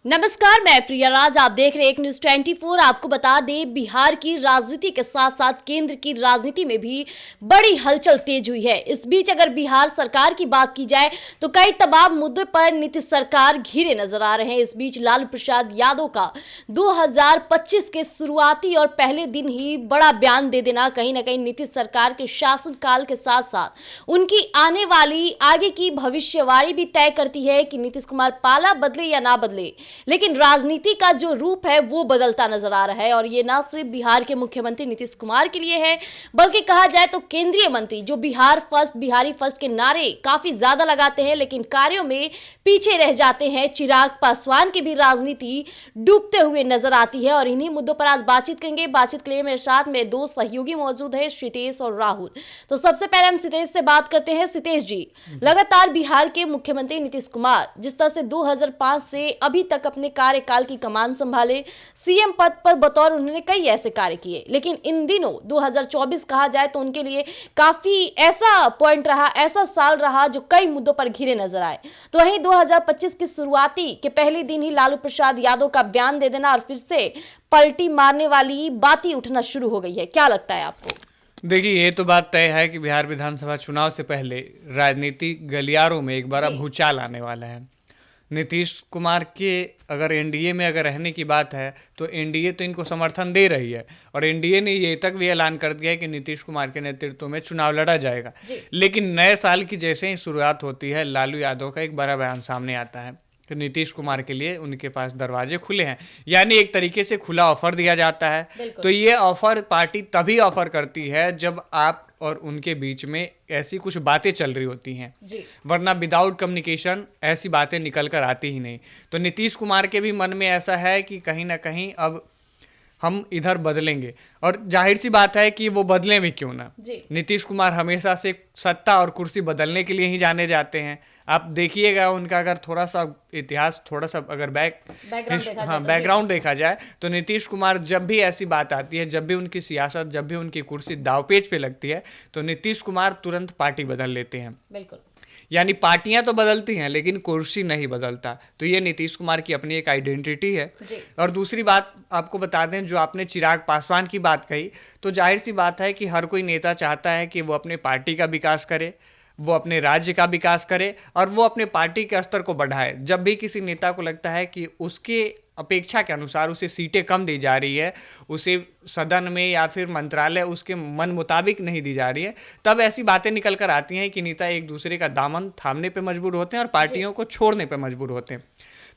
नमस्कार, मैं प्रिया राज। आप देख रहे हैं एक न्यूज 24। आपको बता दें, बिहार की राजनीति के साथ साथ केंद्र की राजनीति में भी बड़ी हलचल तेज हुई है। इस बीच अगर बिहार सरकार की बात की जाए तो कई तमाम मुद्दों पर नीतीश सरकार घिरे नजर आ रहे हैं। इस बीच लालू प्रसाद यादव का 2025 के शुरुआती और पहले दिन ही बड़ा बयान दे देना कहीं ना कहीं नीतीश सरकार के शासनकाल के साथ साथ उनकी आने वाली आगे की भविष्यवाणी भी तय करती है कि नीतीश कुमार पाला बदले या ना बदले, लेकिन राजनीति का जो रूप है वो बदलता नजर आ रहा है। और ये ना सिर्फ बिहार के मुख्यमंत्री नीतीश कुमार के लिए है, बल्कि कहा जाए तो केंद्रीय मंत्री जो बिहार फर्स्ट, बिहारी फर्स्ट के नारे काफी ज्यादा लगाते हैं लेकिन कार्यों में पीछे रह जाते हैं, चिराग पासवान की भी राजनीति डूबते हुए नजर आती है। और इन्हीं मुद्दों पर आज बातचीत करेंगे। बातचीत के लिए मेरे साथ मेरे दो सहयोगी मौजूद है, सितेश और राहुल। तो सबसे पहले हम सितेश से बात करते हैं। सितेश जी, लगातार बिहार के मुख्यमंत्री नीतीश कुमार जिस तरह से 2005 से अभी तक अपने कार्यकाल की कमान संभाले, सीएम पद पर बतौर उन्होंने कई ऐसे कार्य किए, लेकिन इन दिनों 2024 कहा जाए तो उनके लिए काफी ऐसा पॉइंट रहा, ऐसा साल रहा जो कई मुद्दों पर घिरे नजर आए। तो वहीं 2025 की शुरुआती के पहले दिन ही लालू प्रसाद यादव का बयान दे देना और फिर से पलटी मारने वाली बातें उठना शुरू हो गई है। क्या लगता है आपको? देखिए, ये तो बात तय है कि बिहार विधानसभा चुनाव से पहले राजनीतिक गलियारों में एक बड़ा भूचाल आने वाला है। नीतीश कुमार के अगर एनडीए में अगर रहने की बात है तो एनडीए तो इनको समर्थन दे रही है और एनडीए ने ये तक भी ऐलान कर दिया है कि नीतीश कुमार के नेतृत्व में चुनाव लड़ा जाएगा। लेकिन नए साल की जैसे ही शुरुआत होती है, लालू यादव का एक बड़ा बयान सामने आता है कि नीतीश कुमार के लिए उनके पास दरवाजे खुले हैं, यानी एक तरीके से खुला ऑफर दिया जाता है। तो ये ऑफर पार्टी तभी ऑफर करती है जब आप और उनके बीच में ऐसी कुछ बातें चल रही होती हैं, वरना विदाउट कम्युनिकेशन ऐसी बातें निकल कर आती ही नहीं। तो नीतीश कुमार के भी मन में ऐसा है कि कहीं ना कहीं अब हम इधर बदलेंगे, और जाहिर सी बात है कि वो बदलें भी क्यों ना। नीतीश कुमार हमेशा से सत्ता और कुर्सी बदलने के लिए ही जाने जाते हैं। आप देखिएगा उनका अगर थोड़ा सा इतिहास, थोड़ा सा अगर बैकग्राउंड देखा जाए तो नीतीश कुमार जब भी ऐसी बात आती है, जब भी उनकी सियासत, जब भी उनकी कुर्सी दांवपेच पे लगती है तो नीतीश कुमार तुरंत पार्टी बदल लेते हैं। बिल्कुल, यानी पार्टियां तो बदलती हैं लेकिन कुर्सी नहीं बदलता। तो ये नीतीश कुमार की अपनी एक आइडेंटिटी है। और दूसरी बात आपको बता दें, जो आपने चिराग पासवान की बात कही, तो जाहिर सी बात है कि हर कोई नेता चाहता है कि वो अपने पार्टी का विकास करे, वो अपने राज्य का विकास करे और वो अपने पार्टी के स्तर को बढ़ाए। जब भी किसी नेता को लगता है कि उसके अपेक्षा के अनुसार उसे सीटें कम दी जा रही है, उसे सदन में या फिर मंत्रालय उसके मन मुताबिक नहीं दी जा रही है, तब ऐसी बातें निकल कर आती हैं कि नेता एक दूसरे का दामन थामने पे मजबूर होते हैं और पार्टियों को छोड़ने पे मजबूर होते हैं।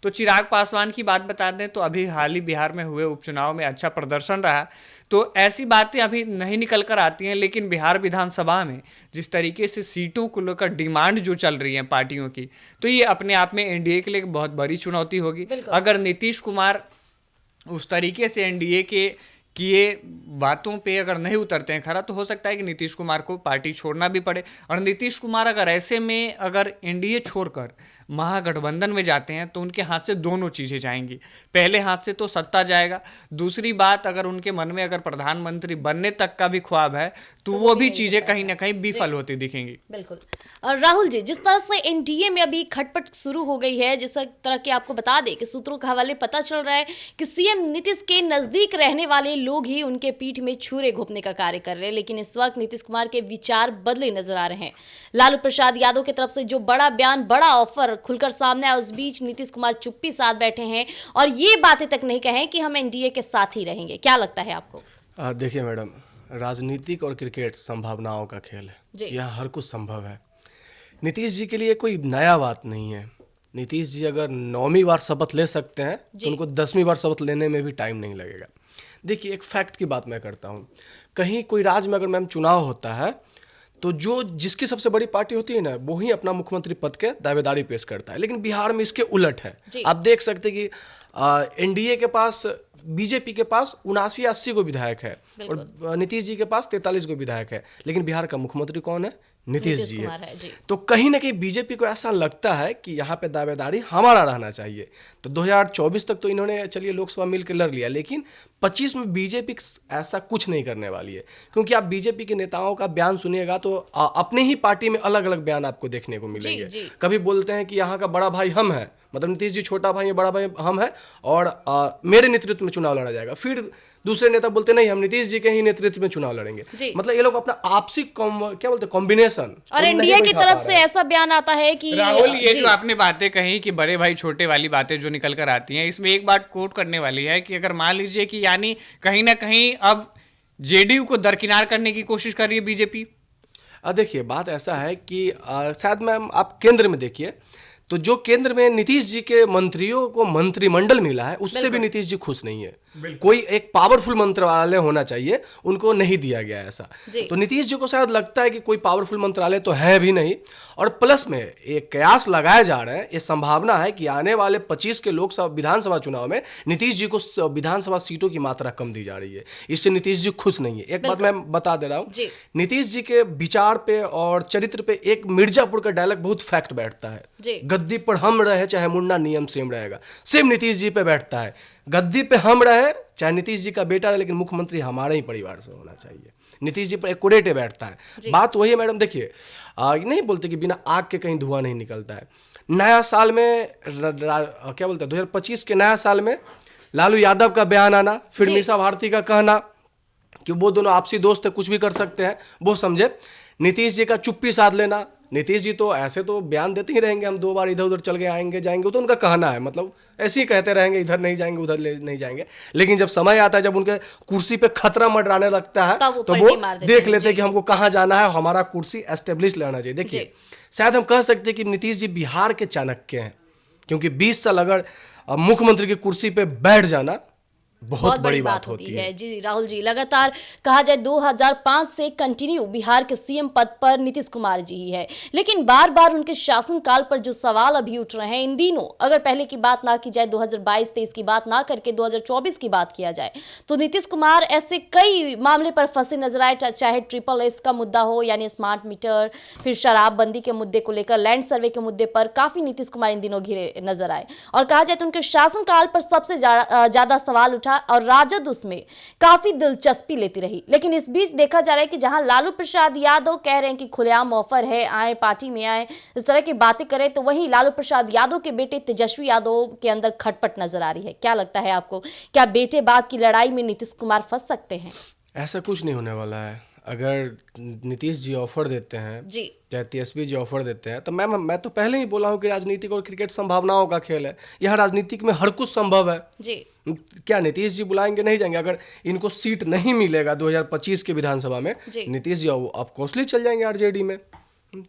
तो चिराग पासवान की बात बता दें तो अभी हाल ही बिहार में हुए उपचुनाव में अच्छा प्रदर्शन रहा, तो ऐसी बातें अभी नहीं निकल कर आती हैं। लेकिन बिहार विधानसभा में जिस तरीके से सीटों को लेकर डिमांड जो चल रही है पार्टियों की, तो ये अपने आप में एनडीए के लिए बहुत बड़ी चुनौती होगी। अगर नीतीश कुमार उस तरीके से एनडीए के किए बातों पे अगर नहीं उतरते हैं खरा, तो हो सकता है कि नीतीश कुमार को पार्टी छोड़ना भी पड़े। और नीतीश कुमार अगर ऐसे में अगर एनडीए छोड़कर महागठबंधन में जाते हैं तो उनके हाथ से दोनों चीज़ें जाएंगी। पहले हाथ से तो सत्ता जाएगा, दूसरी बात अगर उनके मन में अगर प्रधानमंत्री बनने तक का भी ख्वाब है तो वो भी चीज़ें कहीं ना कहीं विफल होती दिखेंगी। बिल्कुल। और राहुल जी, जिस तरह से एनडीए में अभी खटपट शुरू हो गई है, जिस तरह की आपको बता दें कि सूत्रों के हवाले पता चल रहा है कि सीएम नीतीश के नजदीक रहने वाले लोग ही उनके पीठ में छुरे घोंपने का कार्य कर रहे हैं, लेकिन इस वक्त नीतीश कुमार के विचार बदले नजर आ रहे हैं। लालू प्रसाद यादव की तरफ से जो बड़ा बयान, बड़ा ऑफर खुलकर सामने आया, उस बीच नीतीश कुमार चुप्पी साध बैठे हैं और ये बातें तक नहीं कहें कि हम एनडीए के साथ ही रहेंगे। क्या लगता है आपको? देखिए मैडम, राजनीतिक और क्रिकेट संभावनाओं का खेल है, यहाँ हर कुछ संभव है। नीतीश जी के लिए कोई नया बात नहीं है। नीतीश जी अगर 9वीं बार शपथ ले सकते हैं तो उनको 10वीं बार शपथ लेने में भी टाइम नहीं लगेगा। देखिए, एक फैक्ट की बात मैं करता हूँ, कहीं कोई राज्य में अगर मैम चुनाव होता है तो जो जिसकी सबसे बड़ी पार्टी होती है ना, वो ही अपना मुख्यमंत्री पद के दावेदारी पेश करता है। लेकिन बिहार में इसके उलट है। आप देख सकते हैं कि एनडीए के पास, बीजेपी के पास 79-80 को विधायक है और नीतीश जी के पास 43 को विधायक है, लेकिन बिहार का मुख्यमंत्री कौन है? नीतीश जी है। तो कहीं ना कहीं बीजेपी को ऐसा लगता है कि यहाँ पे दावेदारी हमारा रहना चाहिए। तो 2024 तक तो इन्होंने चलिए लोकसभा मिलकर लड़ लिया, लेकिन 25 में बीजेपी ऐसा कुछ नहीं करने वाली है। क्योंकि आप बीजेपी के नेताओं का बयान सुनिएगा तो अपने ही पार्टी में अलग अलग बयान आपको देखने को मिलेंगे। कभी बोलते हैं कि यहाँ का बड़ा भाई हम हैं, मतलब नीतीश जी छोटा भाई है, बड़ा भाई हम है, और मेरे नेतृत्व में चुनाव लड़ा जाएगा। फिर दूसरे नेता बोलते नहीं, हम नीतीश जी के ही नेतृत्व में चुनाव लड़ेंगे। मतलब ये लोग अपना आपसी क्या बोलते हैं कॉम्बिनेशन, और एनडीए की तरफ से ऐसा बयान आता है कि राहुल, ये जो आपने बातें कही कि बड़े भाई छोटे वाली बातें जो निकल कर आती हैं, इसमें एक बात कोट करने वाली है कि अगर मान लीजिए कि यानी कहीं ना कहीं अब जेडीयू को दरकिनार करने की कोशिश कर रही है बीजेपी। देखिए बात ऐसा है कि शायद मैम आप केंद्र में देखिए, तो जो केंद्र में नीतीश जी के मंत्रियों को मंत्रिमंडल मिला है, उससे भी नीतीश जी खुश नहीं है। कोई एक पावरफुल मंत्रालय होना चाहिए, उनको नहीं दिया गया ऐसा। तो नीतीश जी को शायद लगता है कि कोई पावरफुल मंत्रालय तो है भी नहीं, और प्लस में एक कयास लगाए जा रहे हैं, ये संभावना है कि आने वाले 25 के लोकसभा विधानसभा चुनाव में नीतीश जी को विधानसभा सीटों की मात्रा कम दी जा रही है। इससे नीतीश जी खुश नहीं है। एक बात मैं बता दे रहा हूँ, नीतीश जी के विचार पे और चरित्र पे एक मिर्जापुर का डायलॉग बहुत फैक्ट बैठता है, गद्दी पर हम रहे चाहे मुन्ना नियम सेम रहेगा। सेम नीतीश जी पे बैठता है, गद्दी पे हम रहे चाहे नीतीश जी का बेटा रहे, लेकिन मुख्यमंत्री हमारे ही परिवार से होना चाहिए। नीतीश जी पर एक्यूरेट बैठता है। बात वही है मैडम, देखिए नहीं बोलते कि बिना आग के कहीं धुआं नहीं निकलता है। नया साल में क्या बोलते हैं 2025 के नया साल में लालू यादव का बयान आना, फिर मीसा भारती का कहना कि वो दोनों आपसी दोस्त है, कुछ भी कर सकते हैं, वो समझे। नीतीश जी का चुप्पी साध लेना, नीतीश जी तो ऐसे तो बयान देते ही रहेंगे, हम 2 बार इधर उधर चल गए आएंगे जाएंगे, तो उनका कहना है, मतलब ऐसे ही कहते रहेंगे, इधर नहीं जाएंगे उधर नहीं जाएंगे। लेकिन जब समय आता है, जब उनके कुर्सी पे खतरा मंडराने लगता है, तो वो देख लेते हैं कि हमको कहाँ जाना है, हमारा कुर्सी एस्टेब्लिश रहना चाहिए। देखिए शायद हम कह सकते हैं कि नीतीश जी बिहार के चाणक्य हैं, क्योंकि 20 साल अगर मुख्यमंत्री की कुर्सी पे बैठ जाना बहुत बड़ी बात होती है। जी राहुल जी, लगातार कहा जाए 2005 से कंटिन्यू बिहार के सीएम पद पर नीतीश कुमार जी ही है, लेकिन बार बार उनके शासनकाल पर जो सवाल अभी उठ रहे हैं इन दिनों, अगर पहले की बात ना की जाए, 2022-23 की बात ना करके 2024 की बात किया जाए, तो नीतीश कुमार ऐसे कई मामले पर फंसे नजर आए, चाहे SSS का मुद्दा हो, यानी स्मार्ट मीटर, फिर शराबबंदी के मुद्दे को लेकर, लैंड सर्वे के मुद्दे पर काफी नीतीश कुमार इन दिनों घिरे नजर आए। और कहा जाए तो उनके शासनकाल पर सबसे ज्यादा सवाल उठा और राजद उसमें काफी दिलचस्पी लेती रही। लेकिन इस बीच देखा जा रहा है कि जहां लालू प्रसाद यादव कह रहे हैं कि खुलेआम ऑफर है, आए पार्टी में आए, इस तरह की बातें करें, तो वहीं लालू प्रसाद यादव के बेटे तेजस्वी यादव के अंदर खटपट नजर आ रही है। क्या लगता है आपको, क्या बेटे बाप की लड़ाई में नीतीश कुमार फंस सकते हैं? ऐसा कुछ नहीं होने वाला है। अगर नीतीश जी ऑफर देते हैं जी, चाहे तेजस्वी जी ऑफर देते हैं, तो मैं तो पहले ही बोला हूँ कि राजनीतिक और क्रिकेट संभावनाओं का खेल है। यहाँ राजनीतिक में हर कुछ संभव है जी। क्या नीतीश जी बुलाएंगे नहीं जाएंगे? अगर इनको सीट नहीं मिलेगा 2025 के विधानसभा में, नीतीश जी ऑफकोर्सली चल जाएंगे आरजेडी में।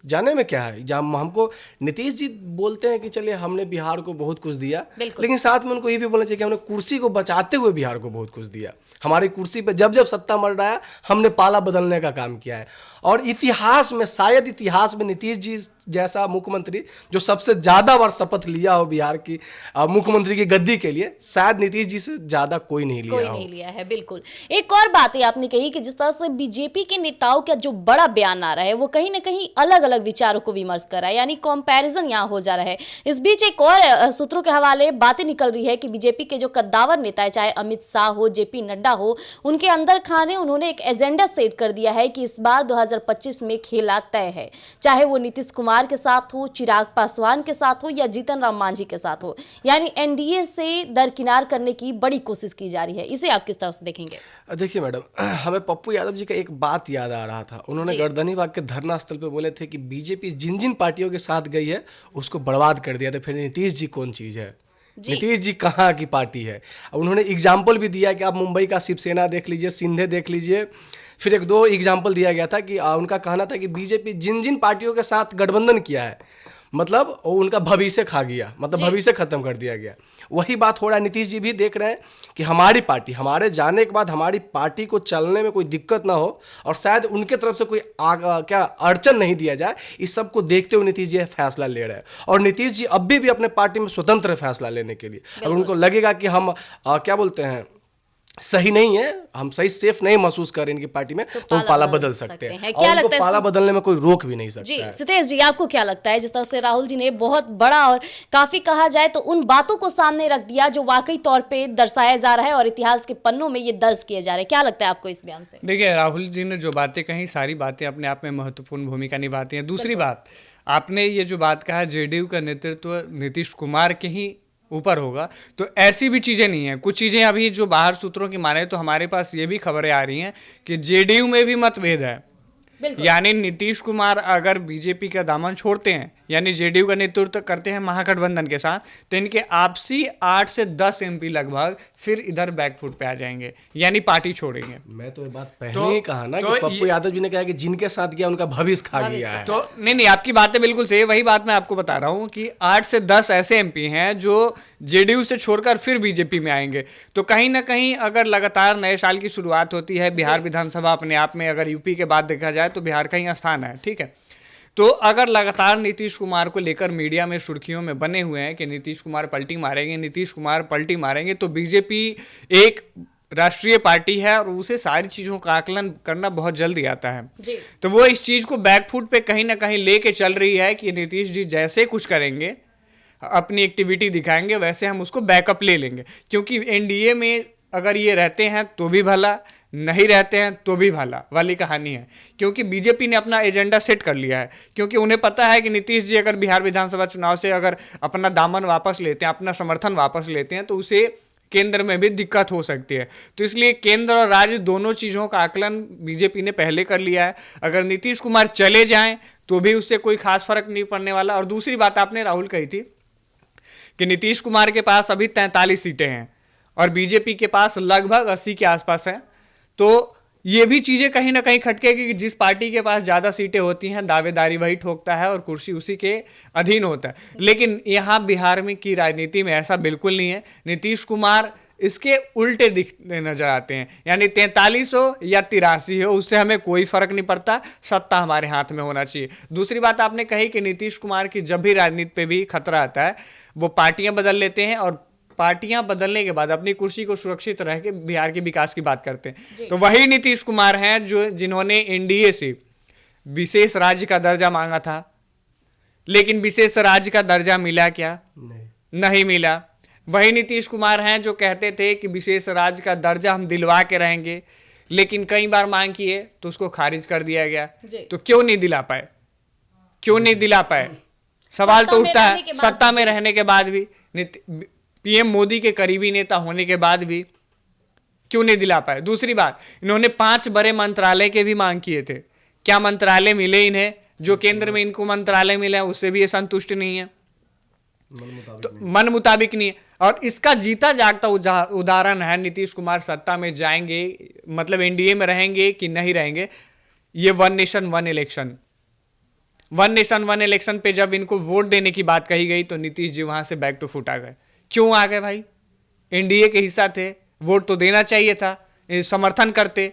जाने में क्या है, जब हमको नीतीश जी बोलते हैं कि चलिए हमने बिहार को बहुत कुछ दिया, लेकिन साथ में उनको ये भी बोलना चाहिए कि हमने कुर्सी को बचाते हुए बिहार को बहुत कुछ दिया। हमारी कुर्सी पे जब जब सत्ता मर रहा है, हमने पाला बदलने का काम किया है। और इतिहास में, शायद इतिहास में नीतीश जी जैसा मुख्यमंत्री जो सबसे ज्यादा बार शपथ लिया हो बिहार की मुख्यमंत्री की गद्दी के लिए, शायद नीतीश जी से ज्यादा कोई नहीं लिया है। बिल्कुल। एक और बात है आपने कही कि जिस तरह से बीजेपी के नेताओं का जो बड़ा बयान आ रहा है, वो कहीं ना कहीं अलग अलग विचारों को विमर्श कर रहा है, यानी कंपैरिजन यहाँ हो जा रहा है। इस बीच एक और सूत्रों के हवाले बातें निकल रही है कि बीजेपी के जो कद्दावर नेता है, चाहे अमित शाह हो, जेपी नड्डा हो, उनके अंदर खाने उन्होंने एक एजेंडा सेट कर दिया है कि इस बार 2025 में खेला तय है, चाहे वो नीतीश कुमार के साथ हो, चिराग पासवान के साथ हो, या जीतन राम मांझी के साथ हो, यानी एनडीए से दरकिनार करने की बड़ी कोशिश की जा रही है। इसे आप किस तरह से देखेंगे? देखिए मैडम, हमें पप्पू यादव जी का एक बात याद आ रहा था। उन्होंने गर्दनी बाग के धरना स्थल पे बोले थे कि बीजेपी जिन जिन पार्टियों के साथ गई है उसको बर्बाद कर दिया। तो फिर नीतीश जी कौन चीज है? नीतीश जी कहाँ की पार्टी है? उन्होंने एग्जाम्पल भी दिया कि आप मुंबई का शिवसेना देख लीजिए, सिंधे देख लीजिए। फिर एक दो एग्जाम्पल दिया गया था कि उनका कहना था कि बीजेपी जिन जिन पार्टियों के साथ गठबंधन किया है, मतलब उनका भविष्य खा गया, मतलब भविष्य खत्म कर दिया गया। वही बात हो रहा है। नीतीश जी भी देख रहे हैं कि हमारी पार्टी, हमारे जाने के बाद हमारी पार्टी को चलने में कोई दिक्कत ना हो और शायद उनके तरफ से कोई अड़चन नहीं दिया जाए। इस सब को देखते हुए नीतीश जी फैसला ले रहे हैं। और नीतीश जी अभी भी अपने पार्टी में स्वतंत्र फैसला लेने के लिए, अगर उनको लगेगा कि हम क्या बोलते हैं सही नहीं है, हम सही सेफ नहीं महसूस कर रहे इनकी पार्टी में, तो पाला बदल सकते हैं। क्या और उनको पाला बदलने में कोई रोक भी नहीं सकता जी। सितेश जी, आपको क्या लगता है, जिस तरह से राहुल जी ने बहुत बड़ा और काफी कहा जाए तो उन बातों को सामने रख दिया जो वाकई तौर पे दर्शाया जा रहा है और इतिहास के पन्नों में ये दर्ज किए जा रहे हैं, क्या लगता है आपको इस बयान से? देखिए, राहुल जी ने जो बातें कही, सारी बातें अपने आप में महत्वपूर्ण भूमिका निभाती हैं। दूसरी बात, आपने ये जो बात कहा जेडीयू का नेतृत्व नीतीश कुमार के ही ऊपर होगा, तो ऐसी भी चीज़ें नहीं हैं। कुछ चीज़ें अभी जो बाहर सूत्रों की माने तो हमारे पास ये भी खबरें आ रही हैं कि जेडीयू में भी मतभेद है। यानी नीतीश कुमार अगर बीजेपी का दामन छोड़ते हैं, यानी जेडीयू का नेतृत्व करते हैं महागठबंधन के साथ, तो इनके आपसी 8 से 10 एमपी लगभग फिर इधर बैकफुट पे आ जाएंगे, यानी पार्टी छोड़ेंगे। मैं तो ये बात पहले ही कहा ना कि पप्पू यादव जी ने कहा कि जिनके साथ गया उनका भविष्य खा गया है। तो नहीं, आपकी बातें बिल्कुल सही है। वही बात मैं आपको बता रहा हूँ कि 8 से 10 ऐसे एमपी हैं जो जेडीयू से छोड़कर फिर बीजेपी में आएंगे। तो कहीं ना कहीं अगर लगातार नए साल की शुरुआत होती है, बिहार विधानसभा अपने आप में अगर यूपी के बाद देखा जाए तो बिहार का ही स्थान है, ठीक है। तो अगर लगातार नीतीश कुमार को लेकर मीडिया में सुर्खियों में बने हुए हैं कि नीतीश कुमार पलटी मारेंगे, नीतीश कुमार पलटी मारेंगे, तो बीजेपी एक राष्ट्रीय पार्टी है और उसे सारी चीज़ों का आकलन करना बहुत जल्दी आता है जी। तो वो इस चीज़ को बैकफुट पे कहीं ना कहीं लेके चल रही है कि नीतीश जी जैसे कुछ करेंगे, अपनी एक्टिविटी दिखाएंगे, वैसे हम उसको बैकअप ले लेंगे। क्योंकि एनडीए में अगर ये रहते हैं तो भी भला, नहीं रहते हैं तो भी भला वाली कहानी है। क्योंकि बीजेपी ने अपना एजेंडा सेट कर लिया है, क्योंकि उन्हें पता है कि नीतीश जी अगर बिहार विधानसभा चुनाव से अगर अपना दामन वापस लेते हैं, अपना समर्थन वापस लेते हैं, तो उसे केंद्र में भी दिक्कत हो सकती है। तो इसलिए केंद्र और राज्य दोनों चीज़ों का आकलन बीजेपी ने पहले कर लिया है। अगर नीतीश कुमार चले जाएं तो भी उससे कोई खास फर्क नहीं पड़ने वाला। और दूसरी बात आपने राहुल कही थी कि नीतीश कुमार के पास अभी 43 सीटें हैं और बीजेपी के पास लगभग 80 के आसपास हैं। तो ये भी चीज़ें कहीं ना कहीं खटकेगी कि जिस पार्टी के पास ज़्यादा सीटें होती हैं दावेदारी वही ठोकता है और कुर्सी उसी के अधीन होता है। लेकिन यहाँ बिहार में की राजनीति में ऐसा बिल्कुल नहीं है। नीतीश कुमार इसके उल्टे दिखने नजर आते हैं। यानी 43 हो या 83 हो, उससे हमें कोई फर्क नहीं पड़ता, सत्ता हमारे हाथ में होना चाहिए। दूसरी बात आपने कही कि नीतीश कुमार की जब भी राजनीति पे भी खतरा आता है वो पार्टियां बदल लेते हैं और पार्टियां बदलने के बाद अपनी कुर्सी को सुरक्षित रह के बिहार के विकास की बात करते हैं। तो वही नीतीश कुमार हैं जिन्होंने एनडीए से विशेष राज्य का दर्जा मांगा था, लेकिन विशेष राज्य का दर्जा मिला क्या? नहीं मिला। वही नीतीश कुमार हैं जो कहते थे कि विशेष राज्य का दर्जा हम दिलवा के रहेंगे, लेकिन कई बार मांग किए तो उसको खारिज कर दिया गया। तो क्यों नहीं दिला पाए? क्यों नहीं दिला पाए? सवाल तो उठता है। सत्ता में रहने के बाद भी, पीएम मोदी के करीबी नेता होने के बाद भी क्यों नहीं दिला पाए? दूसरी बात, इन्होंने 5 बड़े मंत्रालय के भी मांग किए थे। क्या मंत्रालय मिले इन्हें? जो केंद्र में इनको मंत्रालय मिले हैं उससे भी ये संतुष्ट नहीं है, मन मुताबिक नहीं है। और इसका जीता जागता उदाहरण है नीतीश कुमार सत्ता में जाएंगे, मतलब एनडीए में रहेंगे कि नहीं रहेंगे, ये one nation one election. One nation one election पे जब इनको वोट देने की बात कही गई तो नीतीश जी वहां से बैक टू फुट आ गए। क्यों आ गए भाई? एनडीए के हिस्सा थे, वोट तो देना चाहिए था, समर्थन करते,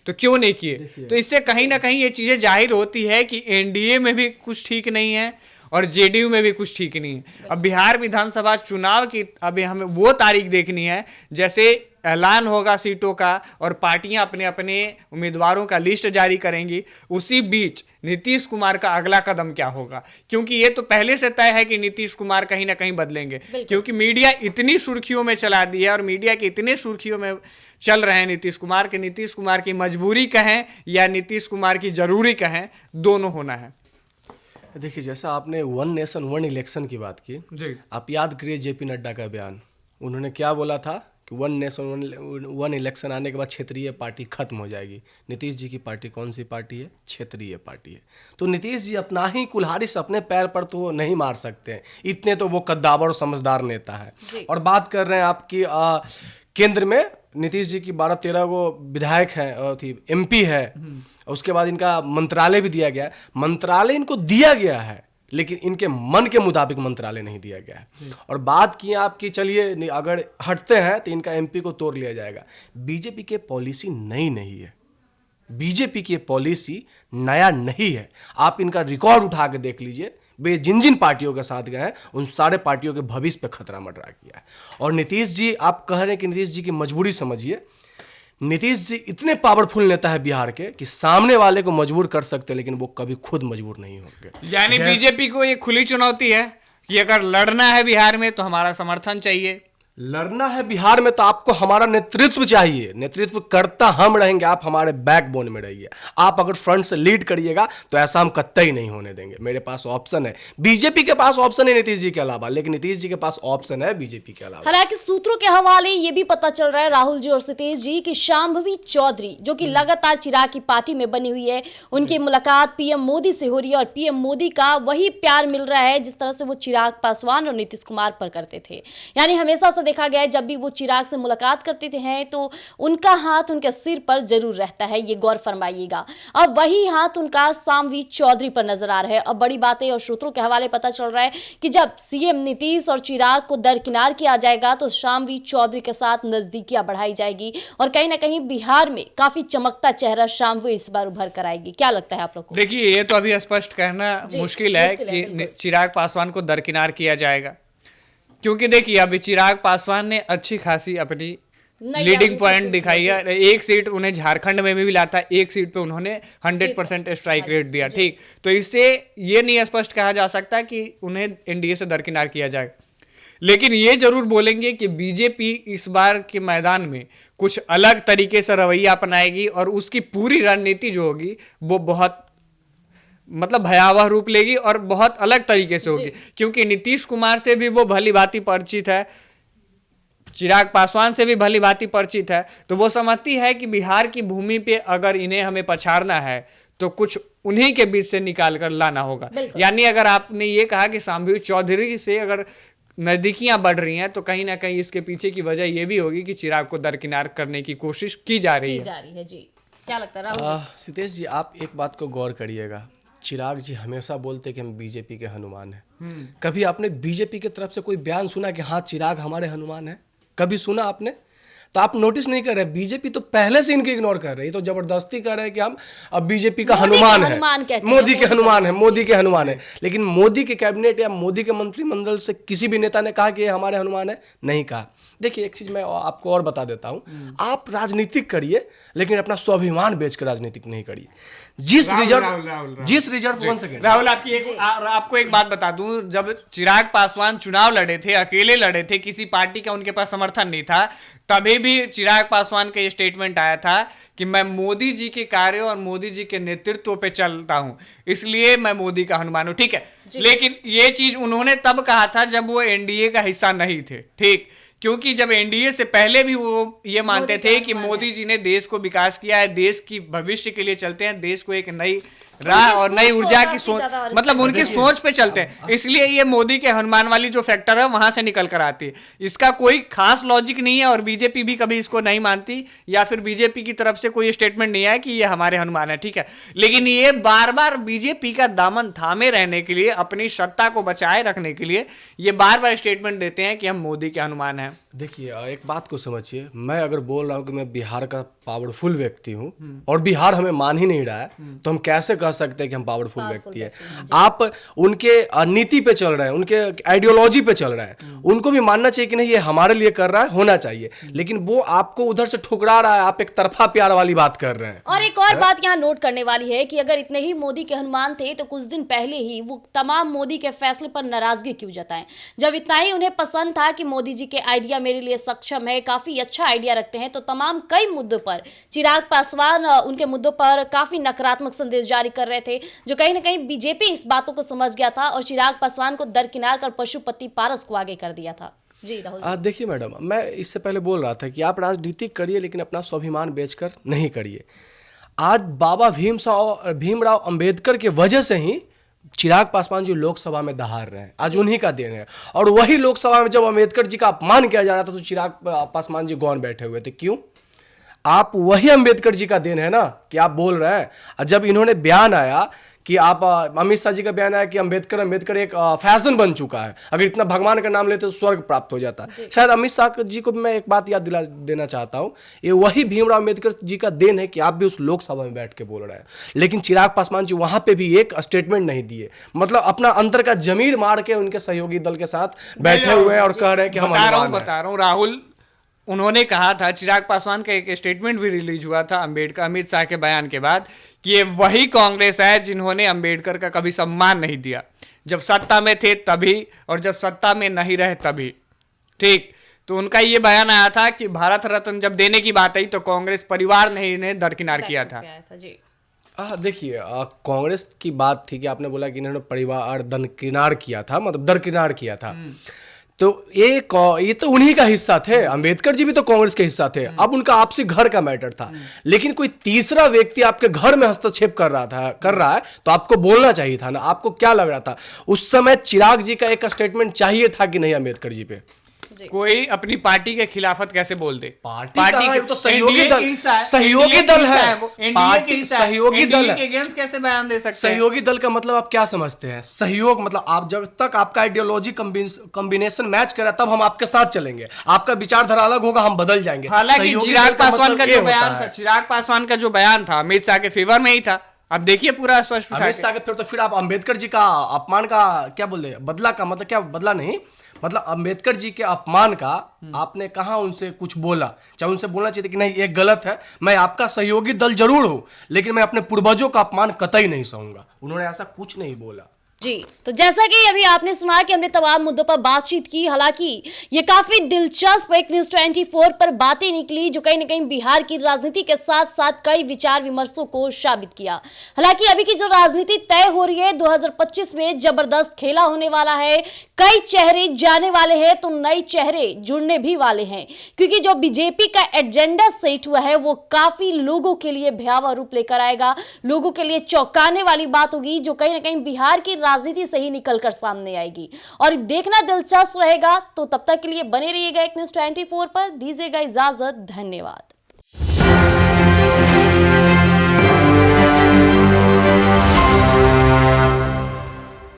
तो क्यों नहीं किए? तो इससे कहीं ना कहीं ये चीजें जाहिर होती है कि एनडीए में भी कुछ ठीक नहीं है और जेडीयू में भी कुछ ठीक नहीं है। अब बिहार विधानसभा चुनाव की अभी हमें वो तारीख देखनी है जैसे ऐलान होगा सीटों का और पार्टियां अपने अपने उम्मीदवारों का लिस्ट जारी करेंगी, उसी बीच नीतीश कुमार का अगला कदम क्या होगा। क्योंकि ये तो पहले से तय है कि नीतीश कुमार कहीं ना कहीं बदलेंगे, क्योंकि मीडिया इतनी सुर्खियों में चला दी है और मीडिया के इतने सुर्खियों में चल रहे हैं नीतीश कुमार की मजबूरी कहें या नीतीश कुमार की जरूरी कहें, दोनों होना है। देखिए, जैसा आपने वन नेशन वन इलेक्शन की बात की जी, आप याद करिए जेपी नड्डा का बयान। उन्होंने क्या बोला था कि वन नेशन वन इलेक्शन आने के बाद क्षेत्रीय पार्टी खत्म हो जाएगी। नीतीश जी की पार्टी कौन सी पार्टी है? क्षेत्रीय पार्टी है। तो नीतीश जी अपना ही कुल्हाड़ी से अपने पैर पर तो नहीं मार सकते हैं, इतने तो वो कद्दावर और समझदार नेता है। और बात कर रहे हैं आपकी केंद्र में नीतीश जी की 12-13 गो विधायक हैं, एमपी है, उसके बाद इनका मंत्रालय भी दिया गया है। मंत्रालय इनको दिया गया है लेकिन इनके मन के मुताबिक मंत्रालय नहीं दिया गया है। और बात की आपकी, चलिए अगर हटते हैं तो इनका एमपी को तोड़ लिया जाएगा। बीजेपी की पॉलिसी नई नहीं है, बीजेपी की पॉलिसी नया नहीं है। आप इनका रिकॉर्ड उठा के देख लीजिए, वे जिन जिन पार्टियों के साथ गए हैं उन सारे पार्टियों के भविष्य पे खतरा मंडरा किया है। और नीतीश जी, आप कह रहे हैं कि नीतीश जी की मजबूरी समझिए। नीतीश जी इतने पावरफुल नेता है बिहार के कि सामने वाले को मजबूर कर सकते हैं, लेकिन वो कभी खुद मजबूर नहीं होंगे। यानी बीजेपी को ये खुली चुनौती है कि अगर लड़ना है बिहार में तो हमारा समर्थन चाहिए, लड़ना है बिहार में तो आपको हमारा नेतृत्व चाहिए, नेतृत्व करता हम रहेंगे, आप हमारे बैकबोन में रहिए। आप अगर फ्रंट से लीड करिएगा तो ऐसा हम कतई नहीं होने देंगे। मेरे पास ऑप्शन है, बीजेपी के पास ऑप्शन है नीतीश जी के अलावा, लेकिन नीतीश जी के पास ऑप्शन है बीजेपी के अलावा। हालांकि सूत्रों के हवाले ये भी पता चल रहा है राहुल जी और सतीश जी कि शांभवी चौधरी जो कि लगातार चिराग की पार्टी में बनी हुई है, उनकी मुलाकात पीएम मोदी से हो रही है और पीएम मोदी का वही प्यार मिल रहा है जिस तरह से वो चिराग पासवान और नीतीश कुमार पर करते थे। यानी हमेशा से देखा गया है जब भी वो चिराग से मुलाकात करते थे हैं तो उनका हाथ उनके सिर पर जरूर रहता है, ये गौर फरमाइएगा। अब वही हाथ उनका शांभवी चौधरी पर नजर आ रहा है। अब बड़ी बातें और सूत्रों के हवाले पता चल रहा है कि जब सीएम नीतीश और चिराग को दरकिनार किया जाएगा तो शांभवी चौधरी के साथ नजदीकियां बढ़ाई जाएगी और कहीं ना कहीं बिहार में काफी चमकता चेहरा शांभवी इस बार उभर कर आएगी। क्या लगता है आप लोग को? देखिए, ये तो अभी स्पष्ट कहना मुश्किल है कि चिराग पासवान को दरकिनार किया जाएगा, क्योंकि देखिए अभी चिराग पासवान ने अच्छी खासी अपनी लीडिंग पॉइंट दिखाई है। एक सीट उन्हें झारखंड में भी मिला था, एक सीट पे उन्होंने 100% स्ट्राइक रेट दिया। ठीक, तो इससे ये नहीं स्पष्ट कहा जा सकता कि उन्हें एनडीए से दरकिनार किया जाए, लेकिन ये जरूर बोलेंगे कि बीजेपी इस बार के मैदान में कुछ अलग तरीके से रवैया अपनाएगी और उसकी पूरी रणनीति जो होगी वो बहुत मतलब भयावह रूप लेगी और बहुत अलग तरीके से होगी, क्योंकि नीतीश कुमार से भी वो भली भांति परिचित है, चिराग पासवान से भी भली भांति परिचित है। तो वो समझती है कि बिहार की भूमि पे अगर इन्हें हमें पछाड़ना है तो कुछ उन्हीं के बीच से निकाल कर लाना होगा। यानी अगर आपने ये कहा कि शांभवी चौधरी से अगर नजदीकियां बढ़ रही हैं तो कहीं ना कहीं इसके पीछे की वजह यह भी होगी कि चिराग को दरकिनार करने की कोशिश की जा रही है। जी, क्या लगता है राहुल? सितेश जी, आप एक बात को गौर करिएगा, चिराग जी हमेशा बोलते कि हम बीजेपी के हनुमान हैं। कभी आपने बीजेपी की तरफ से कोई बयान सुना कि हाँ चिराग हमारे हनुमान है? कभी सुना आपने? तो आप नोटिस नहीं कर रहे, बीजेपी तो पहले से इनको इग्नोर कर रही है, तो जबरदस्ती कर रहे हैं कि हम अब बीजेपी का हनुमान है, मोदी के हनुमान है, मोदी के हनुमान है। लेकिन मोदी के कैबिनेट या मोदी के मंत्रिमंडल से किसी भी नेता ने कहा कि ये हमारे हनुमान है? नहीं कहा। देखिए, एक चीज मैं आपको और बता देता हूं, आप राजनीतिक करिए लेकिन अपना स्वाभिमान बेचकर राजनीतिक नहीं करिए। जिस रिजर्व राहुल आपको एक बात बता दूं, जब चिराग पासवान चुनाव लड़े थे, अकेले लड़े थे, किसी पार्टी का उनके पास समर्थन नहीं था, तभी भी चिराग पासवान का ये स्टेटमेंट आया था कि मैं मोदी जी के कार्यों और मोदी जी के नेतृत्व पे चलता हूं, इसलिए मैं मोदी का हनुमान हूं। ठीक है, लेकिन ये चीज उन्होंने तब कहा था जब वो एनडीए का हिस्सा नहीं थे। ठीक, क्योंकि जब एनडीए से पहले भी वो ये मानते थे कि मोदी जी ने देश को विकास किया है, देश की भविष्य के लिए चलते हैं, देश को एक नई राह और नई ऊर्जा की सोच, मतलब उनकी सोच पे चलते हैं, इसलिए ये मोदी के हनुमान वाली जो फैक्टर है वहां से निकल कर आती है। इसका कोई खास लॉजिक नहीं है और बीजेपी भी कभी इसको नहीं मानती, या फिर बीजेपी की तरफ से कोई स्टेटमेंट नहीं आया कि ये हमारे हनुमान है। ठीक है, लेकिन ये बार बार बीजेपी का दामन थामे रहने के लिए, अपनी सत्ता को बचाए रखने के लिए ये बार बार स्टेटमेंट देते हैं कि हम मोदी के हनुमान हैं। देखिए, एक बात को समझिए, मैं अगर बोल रहा हूँ कि मैं बिहार का पावरफुल व्यक्ति हूँ और बिहार हमें मान ही नहीं रहा है, तो हम कैसे कह सकते हैं कि हम पावरफुल व्यक्ति है? आप उनके नीति पे चल रहे हैं, उनके आइडियोलॉजी पे चल रहे हैं, उनको भी मानना चाहिए कि नहीं ये हमारे लिए कर रहा है, होना चाहिए, लेकिन वो आपको उधर से ठुकरा रहा है, आप एक तरफा प्यार वाली बात कर रहे हैं। और एक और बात यहाँ नोट करने वाली है कि अगर इतने ही मोदी के हनुमान थे तो कुछ दिन पहले ही वो तमाम मोदी के फैसले पर नाराजगी क्यों जताएं? जब इतना ही उन्हें पसंद था कि मोदी जी के आइडिया मेरे लिए सक्षम है, काफी अच्छा आइडिया रखते हैं, तो तमाम कई मुद्दों पर चिराग पासवान उनके मुद्दों पर काफी नकारात्मक संदेश जारी कर रहे थे, जो कहीं ना कहीं बीजेपी इस बातों को समझ गया था और चिराग पासवान को दरकिनार कर पशुपति पारस को आगे कर दिया था। जी राहुल। देखिए मैडम, मैं इससे पहले बोल रहा था कि आप राजनीतिक करिए लेकिन अपना स्वाभिमान बेचकर नहीं करिए। आज बाबा भीमराव अंबेडकर के वजह से ही चिराग पासवान जी लोकसभा में दहाड़ रहे हैं, आज उन्हीं का देन है। और वही लोकसभा में जब अंबेडकर जी का अपमान किया जा रहा था तो चिराग पासवान जी गौन बैठे हुए थे। क्यों? आप वही अंबेडकर जी का देन है ना कि आप बोल रहे हैं। जब इन्होंने बयान आया कि आप अमित शाह जी का बयान आया कि अंबेडकर एक फैशन बन चुका है, अगर इतना भगवान का नाम लेते तो स्वर्ग प्राप्त हो जाता है। शायद अमित शाह जी को भी मैं एक बात याद दिला देना चाहता हूं, ये वही भीमराव अंबेडकर जी का देन है कि आप भी उस लोकसभा में बैठ के बोल रहे हैं। लेकिन चिराग पासवान जी वहां पे भी एक स्टेटमेंट नहीं दिए, मतलब अपना अंतर का जमीर मार के उनके सहयोगी दल के साथ बैठे हुए हैं और कह रहे हैं कि हम बता रहा हूं राहुल, उन्होंने कहा था, चिराग पासवान का एक स्टेटमेंट भी रिलीज हुआ था अमित शाह के बयान के बाद कि ये वही कांग्रेस है जिन्होंने अंबेडकर का कभी सम्मान नहीं दिया, जब सत्ता में थे तभी और जब सत्ता में नहीं रहे तभी। ठीक, तो उनका ये बयान आया था कि भारत रत्न जब देने की बात आई तो कांग्रेस परिवार ने इन्हें दरकिनार किया था। जी देखिए, कांग्रेस की बात थी कि आपने बोला कि इन्होंने परिवार दरकिनार किया था, मतलब दरकिनार किया था। तो ये तो उन्हीं का हिस्सा थे। अंबेडकर जी भी तो कांग्रेस के हिस्सा थे। अब उनका आपसी घर का मैटर था, लेकिन कोई तीसरा व्यक्ति आपके घर में हस्तक्षेप कर रहा है तो आपको बोलना चाहिए था ना। आपको क्या लग रहा था उस समय? चिराग जी का एक स्टेटमेंट चाहिए था कि नहीं अंबेडकर जी पे? कोई अपनी पार्टी के खिलाफत कैसे बोल दे? पार्टी के तो सहयोगी दल है, सहयोगी दल है, पार्टी सहयोगी दल है। अगेंस्ट कैसे बयान दे सकते हैं? सहयोगी दल का मतलब आप क्या समझते हैं? सहयोग मतलब आप जब तक आपका आइडियोलॉजी कॉम्बिनेशन मैच करे तब हम आपके साथ चलेंगे। आपका विचारधारा अलग होगा, हम बदल जाएंगे। हालांकि चिराग पासवान का जो बयान था, चिराग पासवान का जो बयान था अमित शाह के फेवर में ही था। अब देखिए पूरा स्पष्ट अमित शाह के फिर आप अंबेडकर जी का अपमान का क्या बोल रहे? बदला का मतलब क्या? बदला नहीं, मतलब अंबेडकर जी के अपमान का आपने कहा उनसे कुछ बोला? चाहे उनसे बोलना चाहिए कि नहीं ये गलत है, मैं आपका सहयोगी दल जरूर हूं, लेकिन मैं अपने पूर्वजों का अपमान कतई नहीं सहूंगा। उन्होंने ऐसा कुछ नहीं बोला। जी, तो जैसा कि अभी आपने सुना कि हमने तमाम मुद्दों पर बातचीत की। हालांकि ये काफी दिलचस्प एक न्यूज 24 पर बातें निकली जो कहीं ना कहीं बिहार की राजनीति के साथ साथ कई विचार विमर्शों को साबित किया। हालांकि अभी की जो राजनीति तय हो रही है 2025 में जबरदस्त खेला होने वाला है। कई चेहरे जाने वाले हैं तो नए चेहरे जुड़ने भी वाले हैं, क्योंकि जो बीजेपी का एजेंडा सेट हुआ है वो काफी लोगों के लिए भयावह रूप लेकर आएगा, लोगों के लिए चौंकाने वाली बात होगी जो कहीं ना कहीं बिहार की राजनीति से ही निकलकर सामने आएगी और देखना दिलचस्प रहेगा। तो तब तक के लिए बने रहिएगा एक न्यूज 24 पर। दीजिएगा इजाजत, धन्यवाद।